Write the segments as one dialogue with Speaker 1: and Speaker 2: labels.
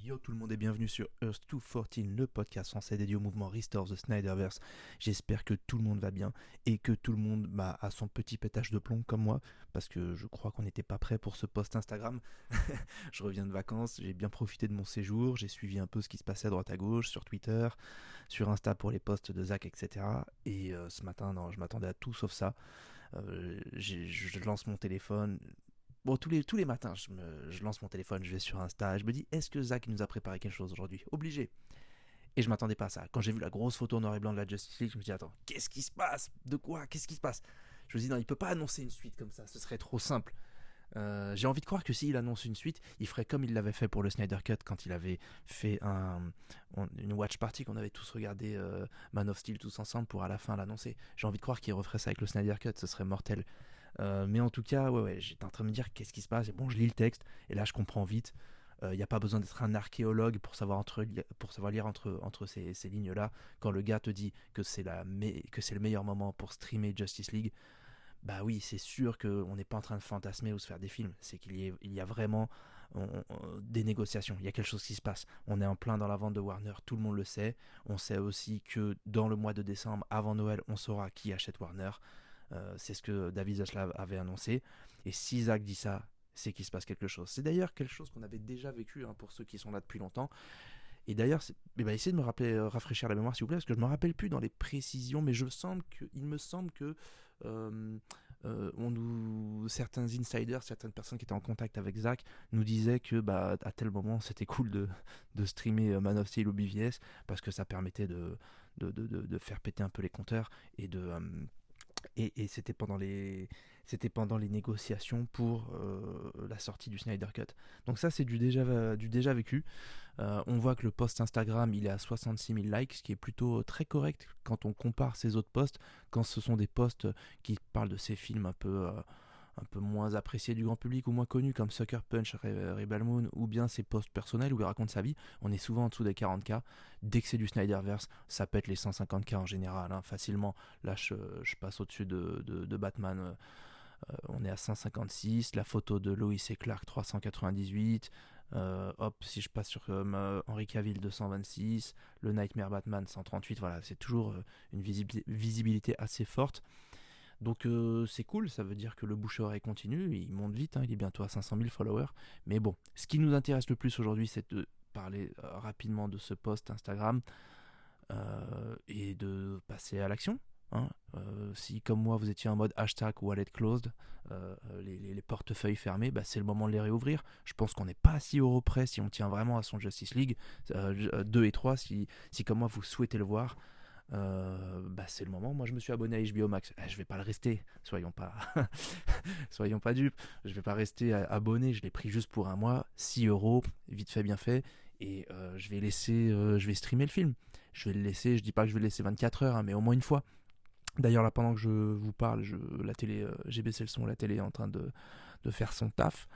Speaker 1: Yo tout le monde et bienvenue sur Earth 214, le podcast français dédié au mouvement Restore the Snyderverse. J'espère que tout le monde va bien et que tout le monde a son petit pétage de plomb comme moi, parce que je crois qu'on n'était pas prêt pour ce post Instagram. Je reviens de vacances, j'ai bien profité de mon séjour, j'ai suivi un peu ce qui se passait à droite à gauche, sur Twitter, sur Insta pour les posts de Zach, etc. Et ce matin, non, je m'attendais à tout sauf ça. Je lance mon téléphone. Bon, tous les matins, je lance mon téléphone, je vais sur Insta, je me dis, est-ce que Zach nous a préparé quelque chose aujourd'hui? Obligé. Et je m'attendais pas à ça. Quand j'ai vu la grosse photo noir et blanc de la Justice League, je me dis, attends, qu'est-ce qui se passe? De quoi? Qu'est-ce qui se passe? Je me dis, non, il peut pas annoncer une suite comme ça, ce serait trop simple. J'ai envie de croire que s'il annonce une suite, il ferait comme il l'avait fait pour le Snyder Cut quand il avait fait une watch party qu'on avait tous regardé Man of Steel tous ensemble pour à la fin l'annoncer. J'ai envie de croire qu'il referait ça avec le Snyder Cut, ce serait mortel. Mais en tout cas, ouais, j'étais en train de me dire qu'est-ce qui se passe. Et bon, je lis le texte et là je comprends vite. Il n'y a pas besoin d'être un archéologue pour savoir lire entre ces lignes-là. Quand le gars te dit que c'est le meilleur moment pour streamer Justice League, bah oui, c'est sûr qu'on n'est pas en train de fantasmer ou se faire des films. C'est il y a vraiment des négociations. Il y a quelque chose qui se passe. On est en plein dans la vente de Warner, tout le monde le sait. On sait aussi que dans le mois de décembre, avant Noël, on saura qui achète Warner. C'est ce que David Zaslav avait annoncé. Et si Zach dit ça, c'est qu'il se passe quelque chose. C'est d'ailleurs quelque chose qu'on avait déjà vécu pour ceux qui sont là depuis longtemps. Et d'ailleurs, essayez de me rappeler, rafraîchir la mémoire s'il vous plaît, parce que je ne me rappelle plus dans les précisions, mais il me semble que certains insiders, certaines personnes qui étaient en contact avec Zach nous disaient que à tel moment c'était cool de streamer Man of Steel ou BVS parce que ça permettait de faire péter un peu les compteurs et c'était pendant les négociations pour la sortie du Snyder Cut. Donc ça c'est du déjà vécu. On voit que le post Instagram il est à 66 000 likes, ce qui est plutôt très correct quand on compare ces autres posts, quand ce sont des posts qui parlent de ces films un peu moins appréciés du grand public ou moins connus comme Sucker Punch, Rebel Moon, ou bien ses posts personnels où il raconte sa vie. On est souvent en dessous des 40K. Dès que c'est du Snyderverse, ça pète les 150K en général, facilement. Là je passe au-dessus de Batman. On est à 156, la photo de Lois et Clark 398, si je passe sur Henry Cavill 226, le Nightmare Batman 138, voilà, c'est toujours une visibilité assez forte. Donc c'est cool, ça veut dire que le bouche-à-oreille continue, il monte vite, il est bientôt à 500 000 followers. Mais bon, ce qui nous intéresse le plus aujourd'hui, c'est de parler rapidement de ce post Instagram et de passer à l'action. Si comme moi vous étiez en mode hashtag wallet closed, les portefeuilles fermés, c'est le moment de les réouvrir. Je pense qu'on n'est pas à 6 euros près si on tient vraiment à son Justice League 2 et 3 si comme moi vous souhaitez le voir. C'est le moment. Moi je me suis abonné à HBO Max, je vais pas le rester, soyons pas soyons pas dupes, je vais pas rester abonné, je l'ai pris juste pour un mois, 6 euros, vite fait bien fait. Et je vais streamer le film, je vais le laisser, je dis pas que je vais le laisser 24 heures mais au moins une fois. D'ailleurs là pendant que je vous parle, la télé, j'ai baissé le son, la télé est en train de faire son taf.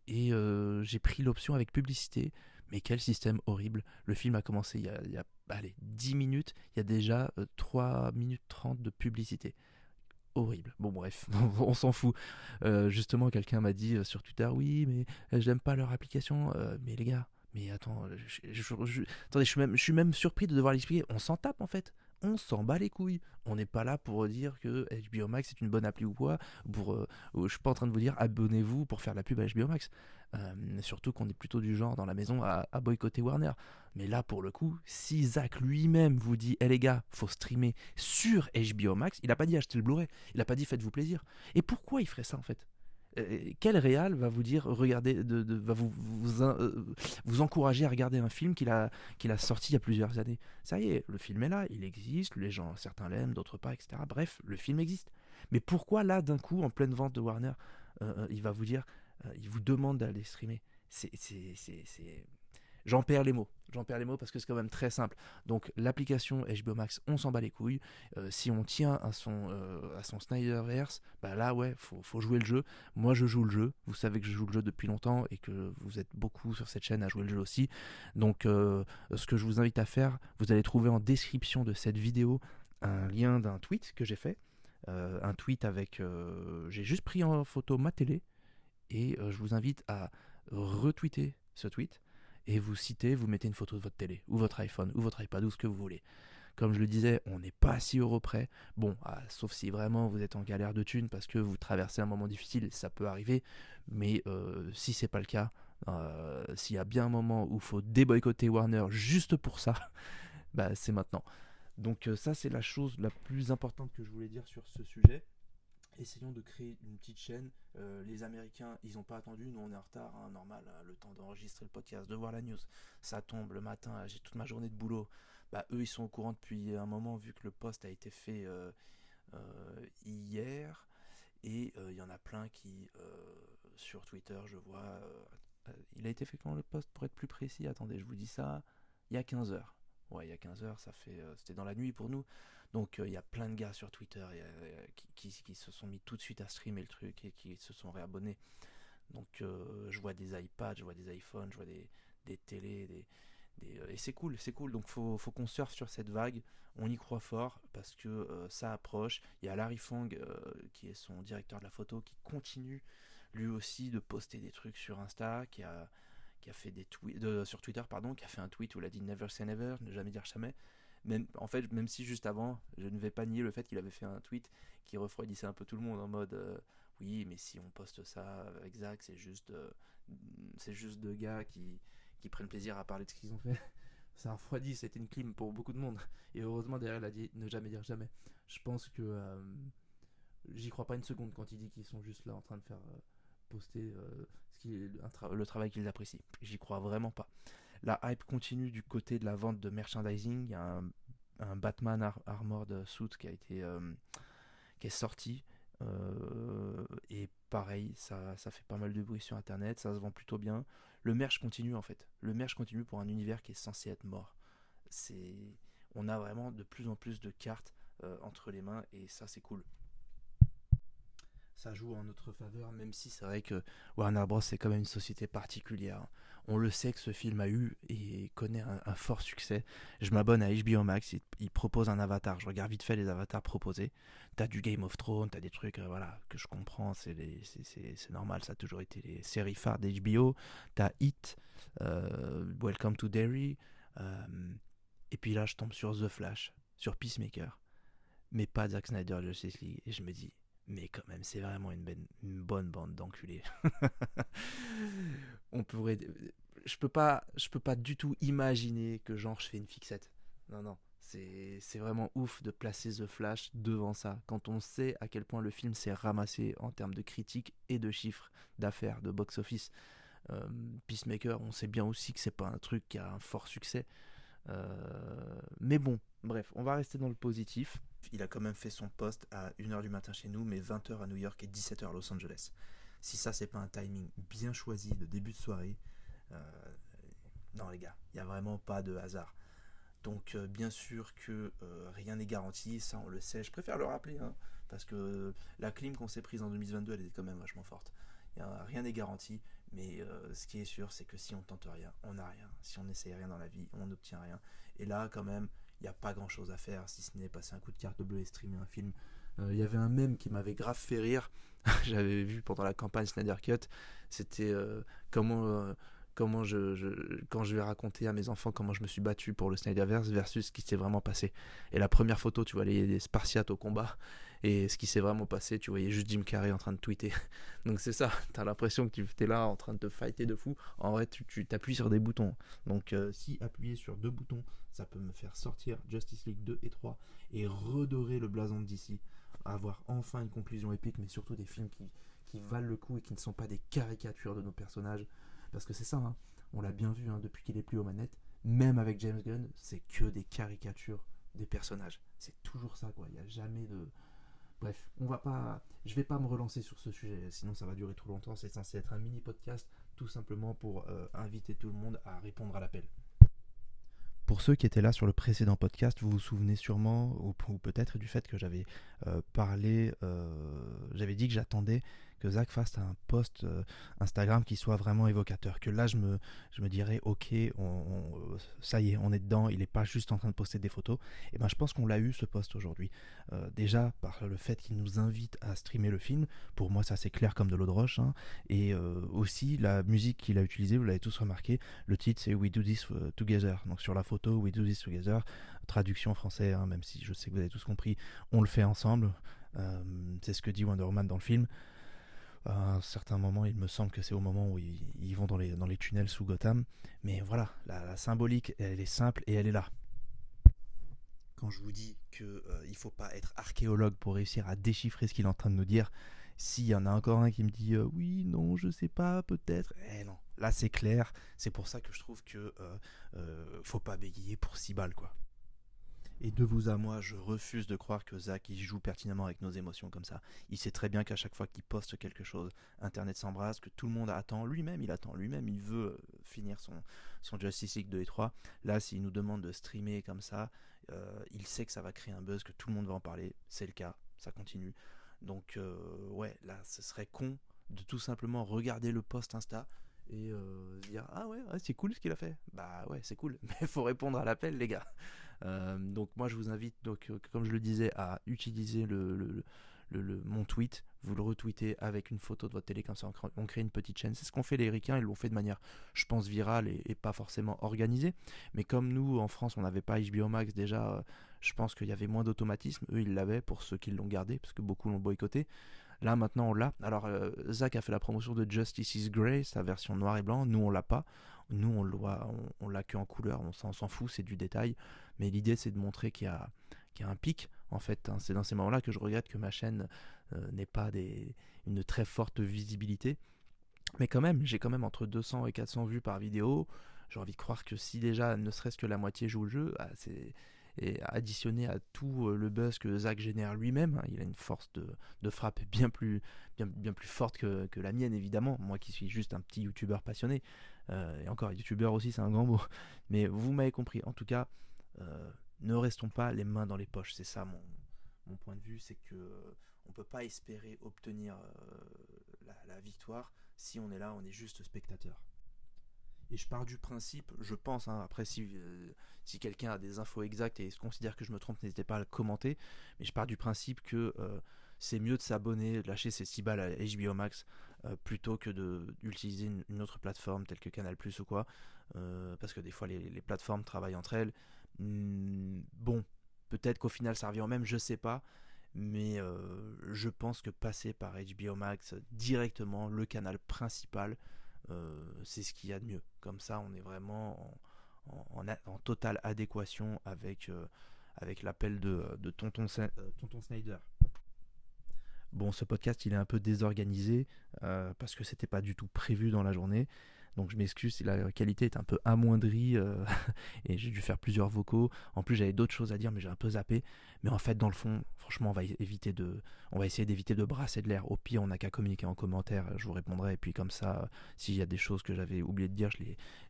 Speaker 1: J'ai pris l'option avec publicité. Mais quel système horrible. Le film a commencé il y a allez, 10 minutes, il y a déjà 3 minutes 30 de publicité. Horrible. Bon bref, on s'en fout. Justement, quelqu'un m'a dit sur Twitter, oui, mais j'aime pas leur application. Mais les gars, mais attends, attendez, je suis même surpris de devoir l'expliquer. On s'en tape en fait. On s'en bat les couilles. On n'est pas là pour dire que HBO Max est une bonne appli ou quoi. Je suis pas en train de vous dire abonnez-vous pour faire la pub à HBO Max. Surtout qu'on est plutôt du genre dans la maison à boycotter Warner. Mais là pour le coup, si Zach lui-même vous dit les gars, faut streamer sur HBO Max, il a pas dit acheter le Blu-ray, il a pas dit faites-vous plaisir. Et pourquoi il ferait ça en fait? Quel réal va vous dire regardez, va vous encourager à regarder un film qu'il a sorti il y a plusieurs années? Ça y est, le film est là, il existe, les gens, certains l'aiment, d'autres pas, etc. Bref, le film existe. Mais pourquoi là d'un coup, en pleine vente de Warner, il va vous dire, il vous demande d'aller streamer? C'est J'en perds les mots. J'en perds les mots parce que c'est quand même très simple. Donc l'application HBO Max, on s'en bat les couilles. Si on tient à son Snyderverse, là ouais, faut jouer le jeu. Moi je joue le jeu. Vous savez que je joue le jeu depuis longtemps et que vous êtes beaucoup sur cette chaîne à jouer le jeu aussi. Donc ce que je vous invite à faire, vous allez trouver en description de cette vidéo un lien d'un tweet que j'ai fait. Un tweet avec... j'ai juste pris en photo ma télé et je vous invite à retweeter ce tweet et vous citez, vous mettez une photo de votre télé, ou votre iPhone, ou votre iPad, ou ce que vous voulez. Comme je le disais, on n'est pas à 6 € près. Bon, sauf si vraiment vous êtes en galère de thunes parce que vous traversez un moment difficile, ça peut arriver. Mais si c'est pas le cas, s'il y a bien un moment où il faut déboycotter Warner juste pour ça, bah c'est maintenant. Donc ça c'est la chose la plus importante que je voulais dire sur ce sujet. Essayons de créer une petite chaîne. Les Américains, ils n'ont pas attendu. Nous, on est en retard, hein, normal. Hein, le temps d'enregistrer le podcast, de voir la news. Ça tombe le matin, j'ai toute ma journée de boulot. Bah, eux, ils sont au courant depuis un moment, vu que le post a été fait hier. Et il y en a plein qui, sur Twitter, je vois... il a été fait quand le post, pour être plus précis? Attendez, je vous dis ça. Il y a 15 heures. Ouais, il y a 15 heures, ça fait, c'était dans la nuit pour nous. Donc il y a plein de gars sur Twitter qui se sont mis tout de suite à streamer le truc et qui se sont réabonnés. Donc je vois des iPads, je vois des iPhones, je vois des télés, et c'est cool, c'est cool. Donc faut qu'on surfe sur cette vague. On y croit fort parce que ça approche. Il y a Larry Fong qui est son directeur de la photo qui continue lui aussi de poster des trucs sur Insta, qui a fait des tweets sur Twitter, pardon, qui a fait un tweet où il a dit never say never, ne jamais dire jamais. Même, en fait, même si juste avant, je ne vais pas nier le fait qu'il avait fait un tweet qui refroidissait un peu tout le monde en mode oui, mais si on poste ça avec Zach, c'est juste deux gars qui prennent plaisir à parler de ce qu'ils ont fait. Ça a refroidi, c'était une clim pour beaucoup de monde. Et heureusement, derrière, il a dit ne jamais dire jamais. Je pense que j'y crois pas une seconde quand il dit qu'ils sont juste là en train de faire poster le travail qu'ils apprécient. J'y crois vraiment pas. La hype continue du côté de la vente de merchandising. Il y a un Batman Armored Suit qui est sorti. Et pareil, ça fait pas mal de bruit sur internet, ça se vend plutôt bien. Le merch continue en fait. Le merch continue pour un univers qui est censé être mort. On a vraiment de plus en plus de cartes entre les mains et ça c'est cool. Ça joue en notre faveur, même si c'est vrai que Warner Bros c'est quand même une société particulière. On le sait que ce film a eu et connaît un fort succès. Je m'abonne à HBO Max, il propose un avatar. Je regarde vite fait les avatars proposés. T'as du Game of Thrones, t'as des trucs voilà, que je comprends, c'est normal, ça a toujours été les séries phares d'HBO. T'as Hit, Welcome to Derry, et puis là je tombe sur The Flash, sur Peacemaker, mais pas Zack Snyder Justice League, et je me dis mais quand même, c'est vraiment une bonne bande d'enculés. On pourrait, je peux pas du tout imaginer que genre je fais une fixette. Non, non, c'est vraiment ouf de placer The Flash devant ça. Quand on sait à quel point le film s'est ramassé en termes de critiques et de chiffres d'affaires, de box-office. Peacemaker, on sait bien aussi que c'est pas un truc qui a un fort succès. Mais bon, bref, on va rester dans le positif. Il a quand même fait son post à 1h du matin chez nous, mais 20h à New York et 17h à Los Angeles. Si ça, c'est pas un timing bien choisi de début de soirée, non les gars, il n'y a vraiment pas de hasard. Donc bien sûr que rien n'est garanti, ça on le sait. Je préfère le rappeler, hein, parce que la clim qu'on s'est prise en 2022, elle est quand même vachement forte. Rien n'est garanti, mais ce qui est sûr, c'est que si on tente rien, on n'a rien. Si on n'essaye rien dans la vie, on n'obtient rien. Et là, quand même, il n'y a pas grand chose à faire, si ce n'est passer un coup de carte bleue et streamer un film. Il y avait un mème qui m'avait grave fait rire. J'avais vu pendant la campagne Snyder Cut. C'était quand je vais raconter à mes enfants comment je me suis battu pour le Snyderverse versus ce qui s'est vraiment passé. Et la première photo, tu vois les Spartiates au combat, et ce qui s'est vraiment passé, tu voyais juste Jim Carrey en train de tweeter. Donc c'est ça, t'as l'impression que tu es là en train de te fighter de fou. En vrai, tu t'appuies sur des boutons. Donc si appuyer sur deux boutons, ça peut me faire sortir Justice League 2 et 3 et redorer le blason de DC, avoir enfin une conclusion épique, mais surtout des films qui valent le coup et qui ne sont pas des caricatures de nos personnages. Parce que c'est ça, hein. On l'a bien vu, hein, depuis qu'il est plus aux manettes. Même avec James Gunn, c'est que des caricatures des personnages. C'est toujours ça, quoi. Il n'y a jamais de... Bref, je vais pas me relancer sur ce sujet, sinon ça va durer trop longtemps. C'est censé être un mini podcast, tout simplement pour inviter tout le monde à répondre à l'appel. Pour ceux qui étaient là sur le précédent podcast, vous vous souvenez sûrement, ou peut-être du fait que j'avais j'avais dit que j'attendais que Zach fasse un post Instagram qui soit vraiment évocateur. Que là, je me dirais, ok, ça y est, on est dedans, il n'est pas juste en train de poster des photos. Et ben, je pense qu'on l'a eu ce post aujourd'hui. Déjà, par le fait qu'il nous invite à streamer le film, pour moi, ça c'est clair comme de l'eau de roche. Hein. Et aussi, la musique qu'il a utilisée, vous l'avez tous remarqué, le titre c'est We Do This Together. Donc sur la photo, We Do This Together, traduction en français, hein, même si je sais que vous avez tous compris, on le fait ensemble. C'est ce que dit Wonder Woman dans le film. À un certain moment, il me semble que c'est au moment où ils vont dans les tunnels sous Gotham. Mais voilà, la symbolique, elle est simple et elle est là. Quand je vous dis qu'il ne faut pas être archéologue pour réussir à déchiffrer ce qu'il est en train de nous dire, s'il y en a encore un qui me dit oui, non, je sais pas, peut-être, non, là c'est clair. C'est pour ça que je trouve que faut pas bégayer pour 6 balles, quoi. Et de vous à moi, je refuse de croire que Zach il joue pertinemment avec nos émotions comme ça. Il sait très bien qu'à chaque fois qu'il poste quelque chose, Internet s'embrase, que tout le monde attend. Lui-même, il veut finir son Justice League 2 et 3. Là, s'il nous demande de streamer comme ça, il sait que ça va créer un buzz, que tout le monde va en parler. C'est le cas, ça continue. Donc, ouais, là, ce serait con de tout simplement regarder le post Insta et dire ah ouais, c'est cool ce qu'il a fait. Bah ouais, c'est cool, mais il faut répondre à l'appel, les gars. Donc moi je vous invite, donc, comme je le disais, à utiliser mon tweet. Vous le retweetez avec une photo de votre télé, comme ça on crée une petite chaîne. C'est ce qu'ont fait les Ricains, ils l'ont fait de manière, je pense, virale et pas forcément organisée. Mais comme nous, en France, on n'avait pas HBO Max déjà, je pense qu'il y avait moins d'automatisme. Eux, ils l'avaient pour ceux qui l'ont gardé, parce que beaucoup l'ont boycotté. Là, maintenant, on l'a. Alors, Zach a fait la promotion de Justice is Grey, sa version noir et blanc. Nous, on l'a pas. Nous, on l'a que en couleur. On s'en fout, c'est du détail. Mais l'idée, c'est de montrer qu'il y a un pic, en fait. Hein. C'est dans ces moments-là que je regrette que ma chaîne n'ait pas une très forte visibilité. Mais quand même, j'ai quand même entre 200 et 400 vues par vidéo. J'ai envie de croire que si déjà, ne serait-ce que la moitié joue le jeu, et additionné à tout le buzz que Zach génère lui-même, hein, il a une force de frappe bien plus forte que la mienne, évidemment. Moi qui suis juste un petit youtubeur passionné. Et encore, youtubeur aussi, c'est un grand mot. Mais vous m'avez compris. En tout cas, ne restons pas les mains dans les poches. C'est ça mon point de vue, c'est que on peut pas espérer obtenir la victoire si on est là, on est juste spectateur. Et je pars du principe, je pense, hein, après si quelqu'un a des infos exactes et se considère que je me trompe, n'hésitez pas à le commenter, mais je pars du principe que c'est mieux de s'abonner, de lâcher ses 6 balles à HBO Max plutôt que d'utiliser une autre plateforme telle que Canal Plus ou quoi, parce que des fois les plateformes travaillent entre elles. Bon, peut-être qu'au final ça revient au même, je sais pas, mais je pense que passer par HBO Max directement, le canal principal, c'est ce qu'il y a de mieux. Comme ça, on est vraiment en totale adéquation avec l'appel de Tonton Snyder. Bon, ce podcast, il est un peu désorganisé parce que c'était pas du tout prévu dans la journée. Donc je m'excuse si la qualité est un peu amoindrie et j'ai dû faire plusieurs vocaux. En plus, j'avais d'autres choses à dire, mais j'ai un peu zappé. Mais en fait, dans le fond, franchement, on va essayer d'éviter de brasser de l'air. Au pire, on n'a qu'à communiquer en commentaire. Je vous répondrai. Et puis comme ça, s'il y a des choses que j'avais oublié de dire,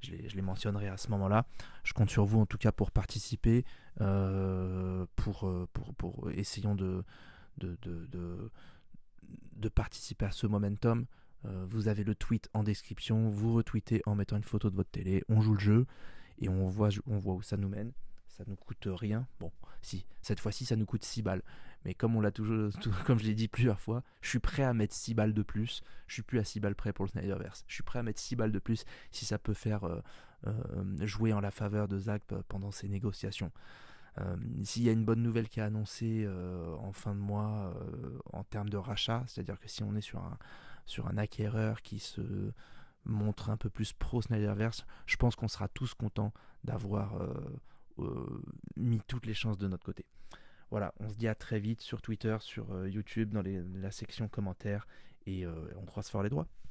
Speaker 1: je les mentionnerai à ce moment-là. Je compte sur vous en tout cas pour participer, pour essayons de participer à ce momentum. Vous avez le tweet en description, vous retweetez en mettant une photo de votre télé, on joue le jeu et on voit où ça nous mène. Ça nous coûte rien. Bon, si, cette fois-ci ça nous coûte 6 balles. Mais comme on l'a comme je l'ai dit plusieurs fois, je suis prêt à mettre 6 balles de plus. Je suis plus à 6 balles près pour le Snyderverse. Je suis prêt à mettre 6 balles de plus si ça peut faire jouer en la faveur de Zach pendant ces négociations. S'il y a une bonne nouvelle qui est annoncée en fin de mois en termes de rachat, c'est-à-dire que si on est sur un acquéreur qui se montre un peu plus pro Snyderverse, je pense qu'on sera tous contents d'avoir mis toutes les chances de notre côté. Voilà, on se dit à très vite sur Twitter, sur YouTube, dans la section commentaires, et on croise fort les doigts.